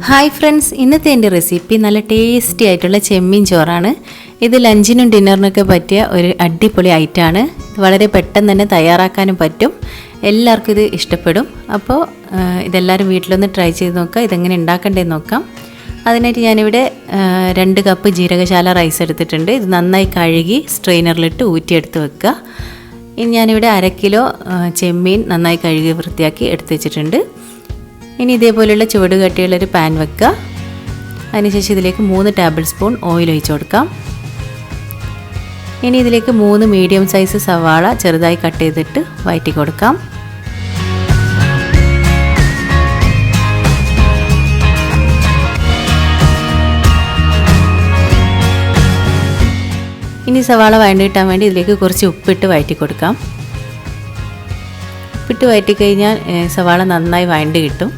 Hi friends, ഇന്നത്തെ എൻ്റെ recipe നല്ല ടേസ്റ്റി ആയിട്ടുള്ള ചെമ്മീൻ ചോറാണ്. ഇത് ലഞ്ചിനും ഡിന്നറിനൊക്കെ പറ്റിയ ഒരു അടിപൊളി ഐറ്റമാണ്. വളരെ പെട്ടെന്ന് തന്നെ തയ്യാറാക്കാനും പറ്റും. എല്ലാവർക്കും ഇത് ഇഷ്ടപ്പെടും. അപ്പോൾ ഇതെല്ലാവരും വീട്ടിലൊന്ന് ട്രൈ ചെയ്ത് നോക്കുക. ഇതെങ്ങനെ ഉണ്ടാക്കേണ്ടതെന്ന് നോക്കാം. അതിനായിട്ട് ഞാനിവിടെ 2 കപ്പ് ജീരകശാല റൈസ് എടുത്തിട്ടുണ്ട്. ഇത് നന്നായി കഴുകി സ്ട്രെയിനറിലിട്ട് ഊറ്റിയെടുത്ത് വെക്കുക. ഇനി ഞാനിവിടെ 1/2 കിലോ ചെമ്മീൻ നന്നായി കഴുകി വൃത്തിയാക്കി എടുത്ത് വെച്ചിട്ടുണ്ട്. ഇനി ഇതേപോലെയുള്ള ചുവട് കട്ടിയുള്ളൊരു പാൻ വെക്കുക. അതിനുശേഷം ഇതിലേക്ക് 3 ടേബിൾ സ്പൂൺ ഓയിൽ ഒഴിച്ച് കൊടുക്കാം. ഇനി ഇതിലേക്ക് 3 മീഡിയം സൈസ് സവാള ചെറുതായി കട്ട് ചെയ്തിട്ട് വഴറ്റി കൊടുക്കാം. ഇനി സവാള വഴണ്ടി കിട്ടാൻ വേണ്ടി ഇതിലേക്ക് കുറച്ച് ഉപ്പിട്ട് വഴറ്റി കൊടുക്കാം. ഉപ്പിട്ട് വഴറ്റി കഴിഞ്ഞാൽ സവാള നന്നായി വഴണ്ടി കിട്ടും.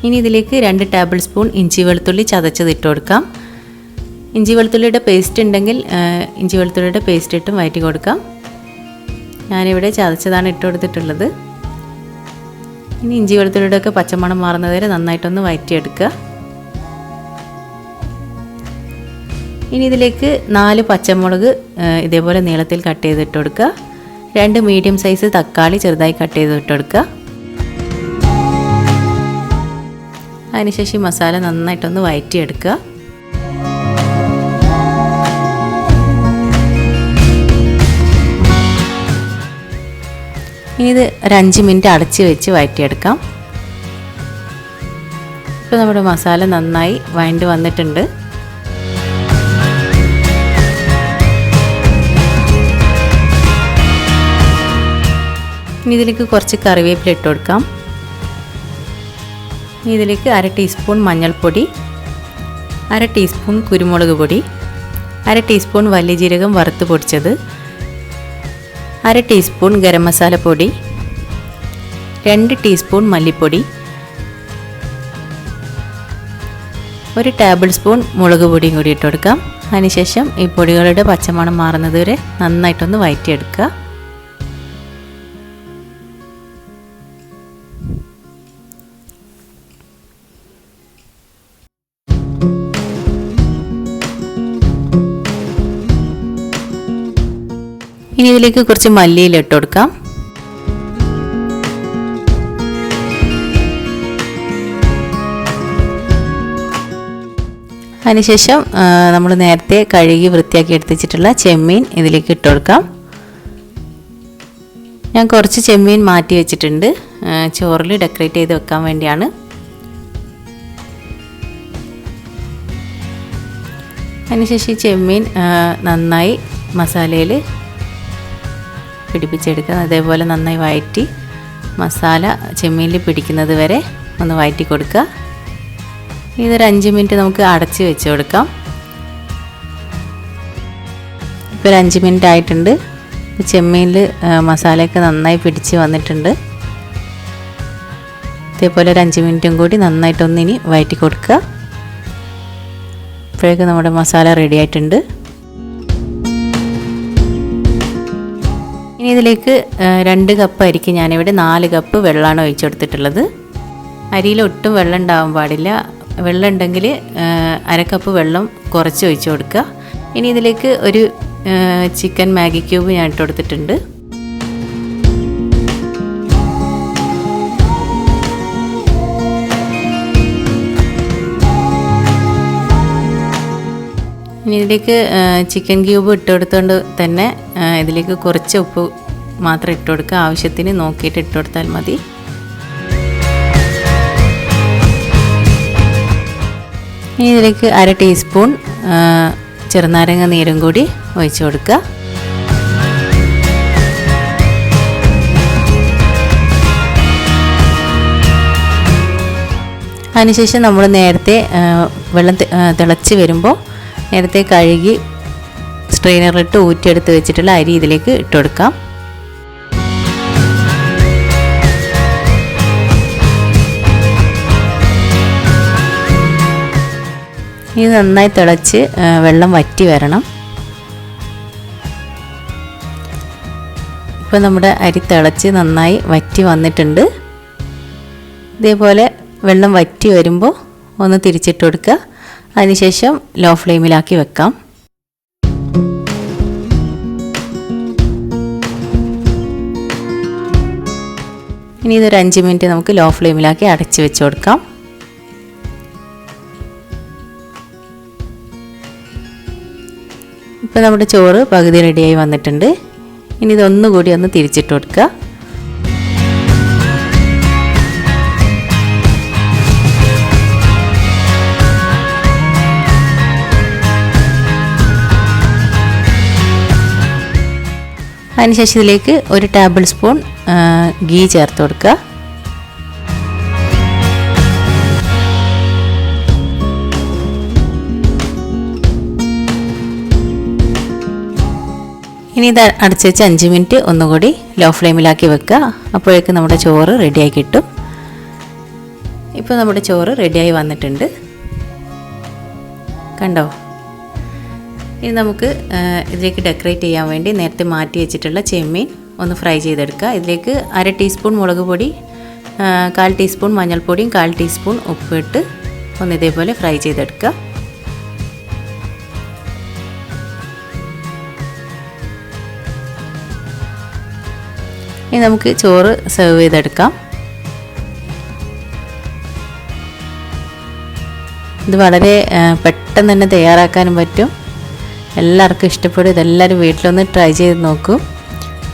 ഇനി ഇതിലേക്ക് 2 ടേബിൾ സ്പൂൺ ഇഞ്ചി വെളുത്തുള്ളി ചതച്ചത് ഇട്ട് കൊടുക്കാം. ഇഞ്ചി വെളുത്തുള്ളിയുടെ പേസ്റ്റ് ഉണ്ടെങ്കിൽ ഇഞ്ചി വെളുത്തുള്ളിയുടെ പേസ്റ്റ് ഇട്ടും വഴറ്റി കൊടുക്കാം. ഞാനിവിടെ ചതച്ചതാണ് ഇട്ട് കൊടുത്തിട്ടുള്ളത്. ഇനി ഇഞ്ചി വെളുത്തുള്ളിയുടെ ഒക്കെ പച്ചമണം മാറുന്നത് വരെ നന്നായിട്ടൊന്ന് വഴറ്റിയെടുക്കുക. ഇനി ഇതിലേക്ക് 4 പച്ചമുളക് ഇതേപോലെ നീളത്തിൽ കട്ട് ചെയ്തിട്ട് കൊടുക്കുക. 2 മീഡിയം സൈസ് തക്കാളി ചെറുതായി കട്ട് ചെയ്ത് ഇട്ട് കൊടുക്കുക. അതിനുശേഷം മസാല നന്നായിട്ടൊന്ന് വഴറ്റിയെടുക്കുക. ഇനി ഇത് ഒരു 5 മിനിറ്റ് അടച്ച് വെച്ച് വഴറ്റിയെടുക്കാം. ഇപ്പോൾ നമ്മുടെ മസാല നന്നായി വഴണ്ട് വന്നിട്ടുണ്ട്. ഇനി ഇതിലേക്ക് കുറച്ച് കറിവേപ്പില ഇട്ട് കൊടുക്കാം. ഇനി ഇതിലേക്ക് 1/2 ടീസ്പൂൺ മഞ്ഞൾപ്പൊടി, 1/2 ടീസ്പൂൺ കുരുമുളക് പൊടി, 1/2 ടീസ്പൂൺ വലിയ ജീരകം വറുത്ത് പൊടിച്ചത്, 1/2 ടീസ്പൂൺ ഗരം മസാല പൊടി, 2 ടീസ്പൂൺ മല്ലിപ്പൊടി, 1 ടേബിൾ സ്പൂൺ മുളക് പൊടിയും കൂടി ഇട്ട് കൊടുക്കാം. അതിനുശേഷം ഈ പൊടികളുടെ പച്ചമണം മാറുന്നത് വരെ നന്നായിട്ടൊന്ന് വഴറ്റിയെടുക്കുക. ഇനി ഇതിലേക്ക് കുറച്ച് മല്ലിയില ഇട്ട് കൊടുക്കാം. അതിനുശേഷം നമ്മൾ നേരത്തെ കഴുകി വൃത്തിയാക്കി എടുത്ത് വെച്ചിട്ടുള്ള ചെമ്മീൻ ഇതിലേക്ക് ഇട്ട് കൊടുക്കാം. ഞാൻ കുറച്ച് ചെമ്മീൻ മാറ്റി വെച്ചിട്ടുണ്ട്, ചോറിൽ ഡെക്കറേറ്റ് ചെയ്ത് വെക്കാൻ വേണ്ടിയാണ്. അതിനുശേഷം ഈ ചെമ്മീൻ നന്നായി മസാലയിൽ പിടിപ്പിച്ചെടുക്കുക. അതേപോലെ നന്നായി വഴറ്റി മസാല ചെമ്മീനിൽ പിടിക്കുന്നത് വരെ ഒന്ന് വഴറ്റി കൊടുക്കുക. ഇതൊരു 5 മിനിറ്റ് നമുക്ക് അടച്ച് വെച്ച് കൊടുക്കാം. ഇപ്പോൾ ഒരു 5 മിനിറ്റ് ആയിട്ടുണ്ട്. ചെമ്മീനിൽ മസാലയൊക്കെ നന്നായി പിടിച്ച് വന്നിട്ടുണ്ട്. ഇതേപോലെ ഒരു 5 മിനിറ്റും കൂടി നന്നായിട്ടൊന്നിനി വഴറ്റി കൊടുക്കുക. ഇപ്പോഴേക്കും നമ്മുടെ മസാല റെഡി ആയിട്ടുണ്ട്. ഇനി ഇതിലേക്ക് 2 കപ്പ് അരിക്ക് ഞാനിവിടെ 4 കപ്പ് വെള്ളമാണ് ഒഴിച്ചു കൊടുത്തിട്ടുള്ളത്. അരിയിൽ ഒട്ടും വെള്ളം ഉണ്ടാവാൻ പാടില്ല. വെള്ളം ഉണ്ടെങ്കിൽ 1/2 കപ്പ് വെള്ളം കുറച്ച് ഒഴിച്ചു കൊടുക്കുക. ഇനി ഇതിലേക്ക് ഒരു ചിക്കൻ മാഗി ക്യൂബ് ഞാൻ ഇട്ട് കൊടുത്തിട്ടുണ്ട്. ഇനി ഇതിലേക്ക് ചിക്കൻ ക്യൂബ് ഇട്ട് കൊടുത്തുകൊണ്ട് തന്നെ ഇതിലേക്ക് കുറച്ച് ഉപ്പ് മാത്രം ഇട്ട് കൊടുക്കുക. ആവശ്യത്തിന് നോക്കിയിട്ട് ഇട്ട് കൊടുത്താൽ മതി. ഇനി ഇതിലേക്ക് 1/2 ടീസ്പൂൺ ചെറുനാരങ്ങ നീരും കൂടി ഒഴിച്ചു കൊടുക്കുക. അതിനുശേഷം നമ്മൾ നേരത്തെ വെള്ളം തിളച്ച് വരുമ്പോൾ നേരത്തെ കഴുകി സ്ട്രെയിനറിലിട്ട് ഊറ്റിയെടുത്ത് വെച്ചിട്ടുള്ള അരി ഇതിലേക്ക് ഇട്ട് കൊടുക്കാം. ഇത് നന്നായി തിളച്ച് വെള്ളം വറ്റി വരണം. ഇപ്പോൾ നമ്മുടെ അരി തിളച്ച് നന്നായി വറ്റി വന്നിട്ടുണ്ട്. ഇതേപോലെ വെള്ളം വറ്റി വരുമ്പോൾ ഒന്ന് തിരിച്ചിട്ട് കൊടുക്കുക. അതിനുശേഷം ലോ ഫ്ലെയിമിലാക്കി വെക്കാം. ഇനി ഇതൊരു 5 മിനിറ്റ് നമുക്ക് ലോ ഫ്ലെയിമിലാക്കി അടച്ച് വെച്ച് കൊടുക്കാം. ഇപ്പോൾ നമ്മുടെ ചോറ് പകുതി റെഡിയായി വന്നിട്ടുണ്ട്. ഇനി ഇതൊന്നുകൂടി ഒന്ന് തിരിച്ചിട്ട് കൊടുക്കുക. അതിനുശേഷം ഇതിലേക്ക് 1 ടേബിൾ സ്പൂൺ ഗീ ചേർത്ത് കൊടുക്കുക. ഇനി ഇത് അടച്ച് വെച്ച് 5 മിനിറ്റ് ഒന്നുകൂടി ലോ ഫ്ലെയിമിലാക്കി വെക്കുക. അപ്പോഴേക്കും നമ്മുടെ ചോറ് റെഡിയായി കിട്ടും. ഇപ്പോൾ നമ്മുടെ ചോറ് റെഡിയായി വന്നിട്ടുണ്ട്. കണ്ടോ? ഇനി നമുക്ക് ഇതിലേക്ക് ഡെക്കറേറ്റ് ചെയ്യാൻ വേണ്ടി നേരത്തെ മാറ്റി വെച്ചിട്ടുള്ള ചെമ്മീൻ ഒന്ന് ഫ്രൈ ചെയ്തെടുക്കുക. ഇതിലേക്ക് 1/2 ടീസ്പൂൺ മുളക് പൊടി, 1/4 ടീസ്പൂൺ മഞ്ഞൾപ്പൊടിയും 1/4 ടീസ്പൂൺ ഉപ്പിട്ട് ഒന്ന് ഇതേപോലെ ഫ്രൈ ചെയ്തെടുക്കുക. ഇനി നമുക്ക് ചോറ് സെർവ് ചെയ്തെടുക്കാം. ഇത് വളരെ പെട്ടെന്ന് തന്നെ തയ്യാറാക്കാനും പറ്റും. എല്ലാവർക്കും ഇഷ്ടപ്പെടും. ഇതെല്ലാവരും വീട്ടിലൊന്ന് ട്രൈ ചെയ്ത് നോക്കൂ.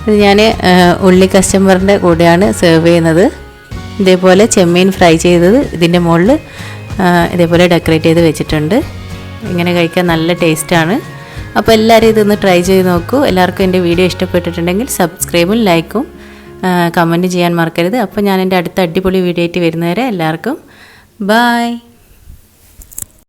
ഇത് ഞാൻ ഉള്ളി കസ്റ്റമറിൻ്റെ കൂടെയാണ് സെർവ് ചെയ്യുന്നത്. ഇതേപോലെ ചെമ്മീൻ ഫ്രൈ ചെയ്തത് ഇതിൻ്റെ മുകളിൽ ഇതേപോലെ ഡെക്കറേറ്റ് ചെയ്ത് വെച്ചിട്ടുണ്ട്. ഇങ്ങനെ കഴിക്കാൻ നല്ല ടേസ്റ്റാണ്. അപ്പോൾ എല്ലാവരും ഇതൊന്ന് ട്രൈ ചെയ്ത് നോക്കൂ. എല്ലാവർക്കും എൻ്റെ വീഡിയോ ഇഷ്ടപ്പെട്ടിട്ടുണ്ടെങ്കിൽ സബ്സ്ക്രൈബും ലൈക്കും കമൻറ്റ് ചെയ്യാൻ മറക്കരുത്. അപ്പോൾ ഞാൻ എൻ്റെ അടുത്ത അടിപൊളി വീഡിയോ ആയിട്ട് വരുന്നവരെ എല്ലാവർക്കും ബൈ.